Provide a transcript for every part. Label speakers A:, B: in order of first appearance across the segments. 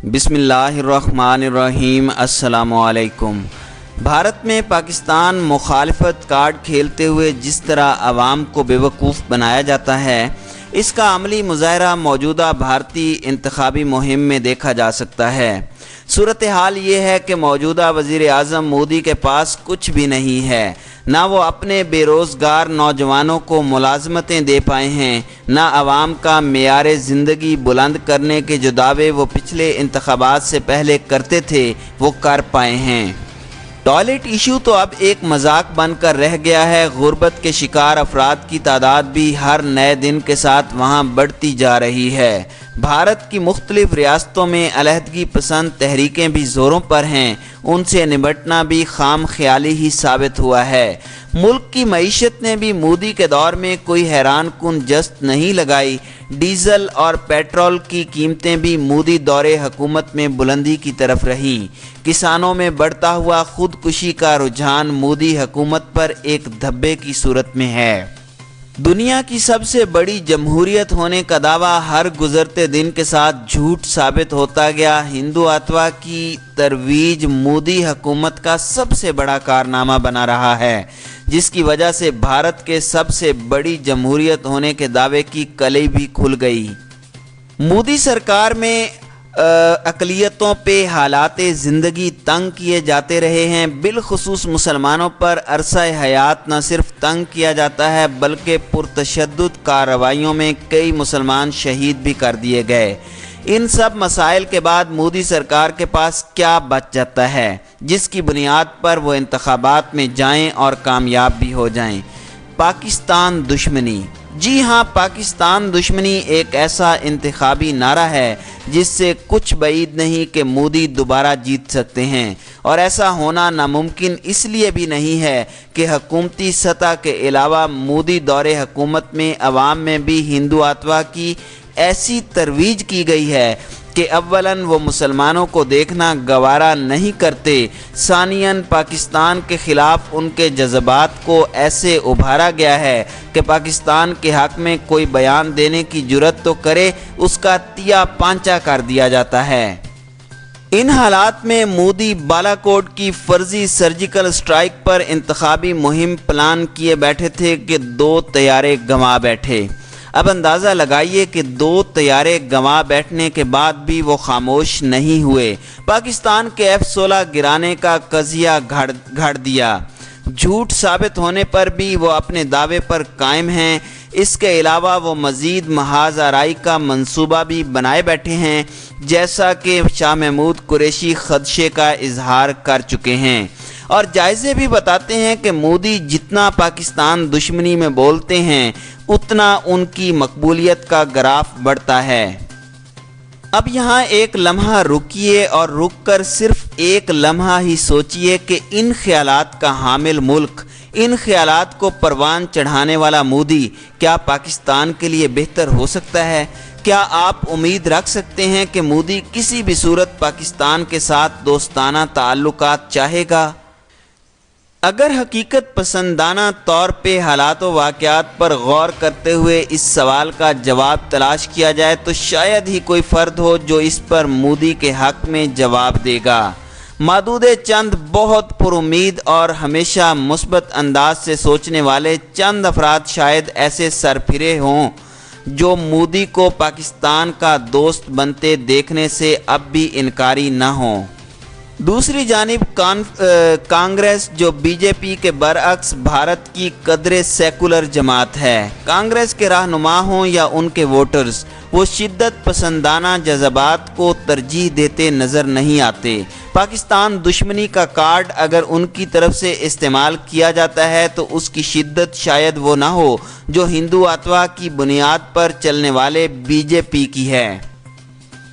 A: بسم اللہ الرحمن الرحیم۔ السلام علیکم۔ بھارت میں پاکستان مخالفت کارڈ کھیلتے ہوئے جس طرح عوام کو بیوقوف بنایا جاتا ہے، اس کا عملی مظاہرہ موجودہ بھارتی انتخابی مہم میں دیکھا جا سکتا ہے۔ صورتحال یہ ہے کہ موجودہ وزیر اعظم مودی کے پاس کچھ بھی نہیں ہے، نہ وہ اپنے بے روزگار نوجوانوں کو ملازمتیں دے پائے ہیں، نہ عوام کا معیار زندگی بلند کرنے کے جو دعوے وہ پچھلے انتخابات سے پہلے کرتے تھے وہ کر پائے ہیں۔ ٹوائلٹ ایشو تو اب ایک مذاق بن کر رہ گیا ہے۔ غربت کے شکار افراد کی تعداد بھی ہر نئے دن کے ساتھ وہاں بڑھتی جا رہی ہے۔ بھارت کی مختلف ریاستوں میں علیحدگی پسند تحریکیں بھی زوروں پر ہیں، ان سے نمٹنا بھی خام خیالی ہی ثابت ہوا ہے۔ ملک کی معیشت نے بھی مودی کے دور میں کوئی حیران کن جست نہیں لگائی۔ ڈیزل اور پیٹرول کی قیمتیں بھی مودی دور حکومت میں بلندی کی طرف رہی۔ کسانوں میں بڑھتا ہوا خودکشی کا رجحان مودی حکومت پر ایک دھبے کی صورت میں ہے۔ دنیا کی سب سے بڑی جمہوریت ہونے کا دعویٰ ہر گزرتے دن کے ساتھ جھوٹ ثابت ہوتا گیا۔ ہندوتوا کی ترویج مودی حکومت کا سب سے بڑا کارنامہ بنا رہا ہے، جس کی وجہ سے بھارت کے سب سے بڑی جمہوریت ہونے کے دعوے کی کلی بھی کھل گئی۔ مودی سرکار میں اقلیتوں پہ حالات زندگی تنگ کیے جاتے رہے ہیں، بالخصوص مسلمانوں پر عرصہ حیات نہ صرف تنگ کیا جاتا ہے بلکہ پرتشدد کارروائیوں میں کئی مسلمان شہید بھی کر دیے گئے۔ ان سب مسائل کے بعد مودی سرکار کے پاس کیا بچ جاتا ہے جس کی بنیاد پر وہ انتخابات میں جائیں اور کامیاب بھی ہو جائیں؟ پاکستان دشمنی۔ جی ہاں، پاکستان دشمنی ایک ایسا انتخابی نعرہ ہے جس سے کچھ بعید نہیں کہ مودی دوبارہ جیت سکتے ہیں، اور ایسا ہونا ناممکن اس لیے بھی نہیں ہے کہ حکومتی سطح کے علاوہ مودی دور حکومت میں عوام میں بھی ہندوتوا کی ایسی ترویج کی گئی ہے کہ اولاً وہ مسلمانوں کو دیکھنا گوارا نہیں کرتے، ثانیاً پاکستان کے خلاف ان کے جذبات کو ایسے ابھارا گیا ہے کہ پاکستان کے حق میں کوئی بیان دینے کی جرت تو کرے، اس کا تیا پانچا کر دیا جاتا ہے۔ ان حالات میں مودی بالاکوٹ کی فرضی سرجیکل سٹرائک پر انتخابی مہم پلان کیے بیٹھے تھے کہ 2 طیارے گنوا بیٹھے۔ اب اندازہ لگائیے کہ 2 طیارے گنوا بیٹھنے کے بعد بھی وہ خاموش نہیں ہوئے، پاکستان کے F-16 گرانے کا قضیہ گھڑ دیا۔ جھوٹ ثابت ہونے پر بھی وہ اپنے دعوے پر قائم ہیں۔ اس کے علاوہ وہ مزید محاذ آرائی کا منصوبہ بھی بنائے بیٹھے ہیں، جیسا کہ شاہ محمود قریشی خدشے کا اظہار کر چکے ہیں، اور جائزے بھی بتاتے ہیں کہ مودی جتنا پاکستان دشمنی میں بولتے ہیں اتنا ان کی مقبولیت کا گراف بڑھتا ہے۔ اب یہاں ایک لمحہ رکیے اور رک کر صرف ایک لمحہ ہی سوچئے کہ ان خیالات کا حامل ملک، ان خیالات کو پروان چڑھانے والا مودی کیا پاکستان کے لیے بہتر ہو سکتا ہے؟ کیا آپ امید رکھ سکتے ہیں کہ مودی کسی بھی صورت پاکستان کے ساتھ دوستانہ تعلقات چاہے گا؟ اگر حقیقت پسندانہ طور پہ حالات و واقعات پر غور کرتے ہوئے اس سوال کا جواب تلاش کیا جائے تو شاید ہی کوئی فرد ہو جو اس پر مودی کے حق میں جواب دے گا۔ معدود چند بہت پر امید اور ہمیشہ مثبت انداز سے سوچنے والے چند افراد شاید ایسے سرپھرے ہوں جو مودی کو پاکستان کا دوست بنتے دیکھنے سے اب بھی انکاری نہ ہوں۔ دوسری جانب کانگریس جو بی جے پی کے برعکس بھارت کی قدر سیکولر جماعت ہے، کانگریس کے رہنما ہوں یا ان کے ووٹرز، وہ شدت پسندانہ جذبات کو ترجیح دیتے نظر نہیں آتے۔ پاکستان دشمنی کا کارڈ اگر ان کی طرف سے استعمال کیا جاتا ہے تو اس کی شدت شاید وہ نہ ہو جو ہندوتوا کی بنیاد پر چلنے والے بی جے پی کی ہے۔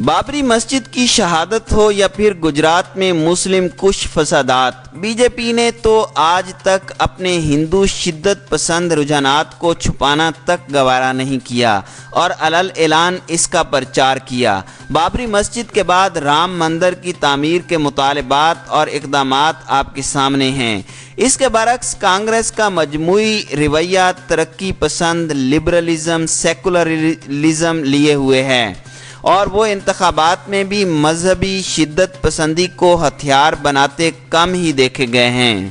A: بابری مسجد کی شہادت ہو یا پھر گجرات میں مسلم کش فسادات، بی جے پی نے تو آج تک اپنے ہندو شدت پسند رجحانات کو چھپانا تک گوارا نہیں کیا اور علل اعلان اس کا پرچار کیا۔ بابری مسجد کے بعد رام مندر کی تعمیر کے مطالبات اور اقدامات آپ کے سامنے ہیں۔ اس کے برعکس کانگریس کا مجموعی رویہ ترقی پسند، لبرلزم، سیکولرزم لیے ہوئے ہے۔ اور وہ انتخابات میں بھی مذہبی شدت پسندی کو ہتھیار بناتے کم ہی دیکھے گئے ہیں۔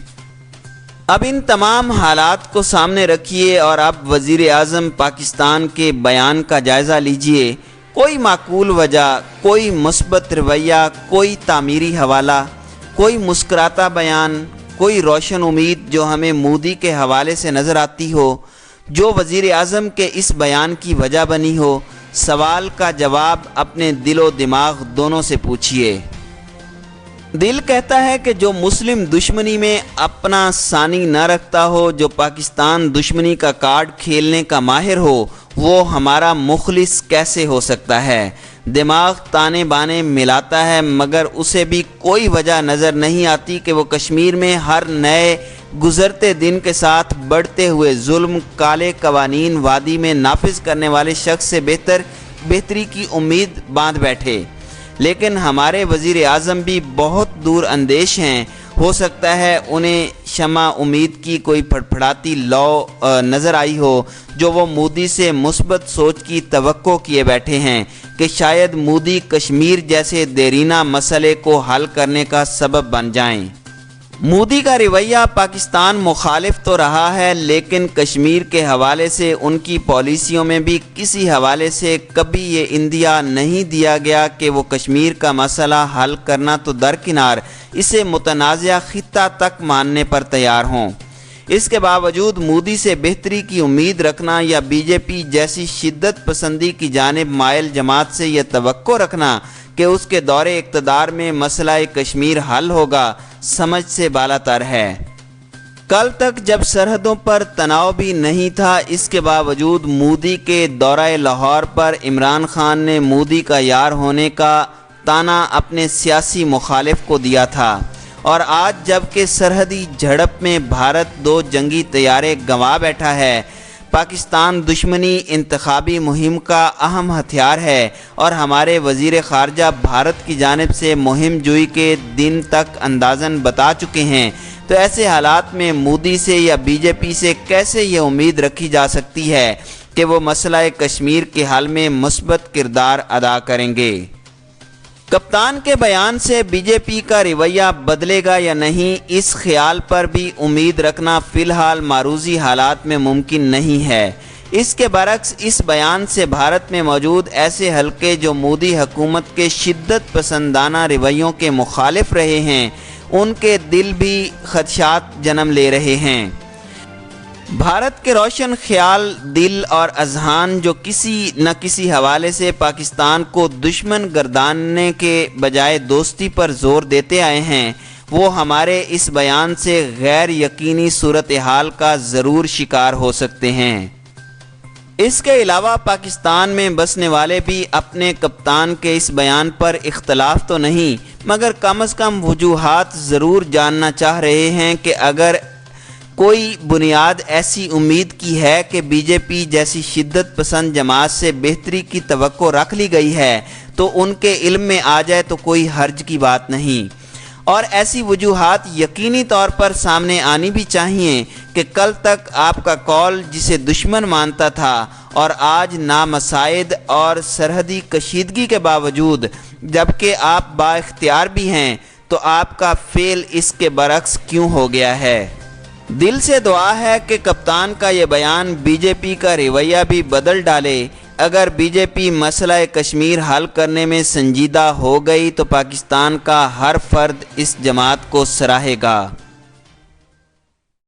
A: اب ان تمام حالات کو سامنے رکھیے اور اب وزیر اعظم پاکستان کے بیان کا جائزہ لیجئے۔ کوئی معقول وجہ، کوئی مثبت رویہ، کوئی تعمیری حوالہ، کوئی مسکراتا بیان، کوئی روشن امید جو ہمیں مودی کے حوالے سے نظر آتی ہو، جو وزیر اعظم کے اس بیان کی وجہ بنی ہو۔ سوال کا جواب اپنے دل و دماغ دونوں سے پوچھئے۔ دل کہتا ہے کہ جو مسلم دشمنی میں اپنا ثانی نہ رکھتا ہو، جو پاکستان دشمنی کا کارڈ کھیلنے کا ماہر ہو، وہ ہمارا مخلص کیسے ہو سکتا ہے؟ دماغ تانے بانے ملاتا ہے، مگر اسے بھی کوئی وجہ نظر نہیں آتی کہ وہ کشمیر میں ہر نئے گزرتے دن کے ساتھ بڑھتے ہوئے ظلم، کالے قوانین وادی میں نافذ کرنے والے شخص سے بہتری کی امید باندھ بیٹھے۔ لیکن ہمارے وزیر اعظم بھی بہت دور اندیش ہیں۔ ہو سکتا ہے انہیں شمع امید کی کوئی پھڑپھڑاتی لو نظر آئی ہو جو وہ مودی سے مثبت سوچ کی توقع کیے بیٹھے ہیں کہ شاید مودی کشمیر جیسے دیرینہ مسئلے کو حل کرنے کا سبب بن جائیں۔ مودی کا رویہ پاکستان مخالف تو رہا ہے، لیکن کشمیر کے حوالے سے ان کی پالیسیوں میں بھی کسی حوالے سے کبھی یہ اندیا نہیں دیا گیا کہ وہ کشمیر کا مسئلہ حل کرنا تو درکنار، اسے متنازع خطہ تک ماننے پر تیار ہوں۔ اس کے باوجود مودی سے بہتری کی امید رکھنا یا بی جے پی جیسی شدت پسندی کی جانب مائل جماعت سے یہ توقع رکھنا کہ اس کے دور اقتدار میں مسئلہ کشمیر حل ہوگا، سمجھ سے بالاتر ہے۔ کل تک جب سرحدوں پر تناؤ بھی نہیں تھا، اس کے باوجود مودی کے دورہ لاہور پر عمران خان نے مودی کا یار ہونے کا طعنہ اپنے سیاسی مخالف کو دیا تھا، اور آج جب کہ سرحدی جھڑپ میں بھارت 2 جنگی طیارے گنوا بیٹھا ہے، پاکستان دشمنی انتخابی مہم کا اہم ہتھیار ہے اور ہمارے وزیر خارجہ بھارت کی جانب سے مہم جوئی کے دن تک اندازاً بتا چکے ہیں، تو ایسے حالات میں مودی سے یا بی جے پی سے کیسے یہ امید رکھی جا سکتی ہے کہ وہ مسئلہ کشمیر کے حل میں مثبت کردار ادا کریں گے؟ کپتان کے بیان سے بی جے پی کا رویہ بدلے گا یا نہیں، اس خیال پر بھی امید رکھنا فی الحال معروضی حالات میں ممکن نہیں ہے۔ اس کے برعکس اس بیان سے بھارت میں موجود ایسے حلقے جو مودی حکومت کے شدت پسندانہ رویوں کے مخالف رہے ہیں، ان کے دل بھی خدشات جنم لے رہے ہیں۔ بھارت کے روشن خیال دل اور اذہان جو کسی نہ کسی حوالے سے پاکستان کو دشمن گرداننے کے بجائے دوستی پر زور دیتے آئے ہیں، وہ ہمارے اس بیان سے غیر یقینی صورتحال کا ضرور شکار ہو سکتے ہیں۔ اس کے علاوہ پاکستان میں بسنے والے بھی اپنے کپتان کے اس بیان پر اختلاف تو نہیں، مگر کم از کم وجوہات ضرور جاننا چاہ رہے ہیں کہ اگر کوئی بنیاد ایسی امید کی ہے کہ بی جے پی جیسی شدت پسند جماعت سے بہتری کی توقع رکھ لی گئی ہے تو ان کے علم میں آ جائے تو کوئی حرج کی بات نہیں، اور ایسی وجوہات یقینی طور پر سامنے آنی بھی چاہیے کہ کل تک آپ کا قول جسے دشمن مانتا تھا اور آج نامساعد اور سرحدی کشیدگی کے باوجود جبکہ آپ با اختیار بھی ہیں تو آپ کا فعل اس کے برعکس کیوں ہو گیا ہے؟ دل سے دعا ہے کہ کپتان کا یہ بیان بی جے پی کا رویہ بھی بدل ڈالے۔ اگر بی جے پی مسئلہ کشمیر حل کرنے میں سنجیدہ ہو گئی تو پاکستان کا ہر فرد اس جماعت کو سراہے گا۔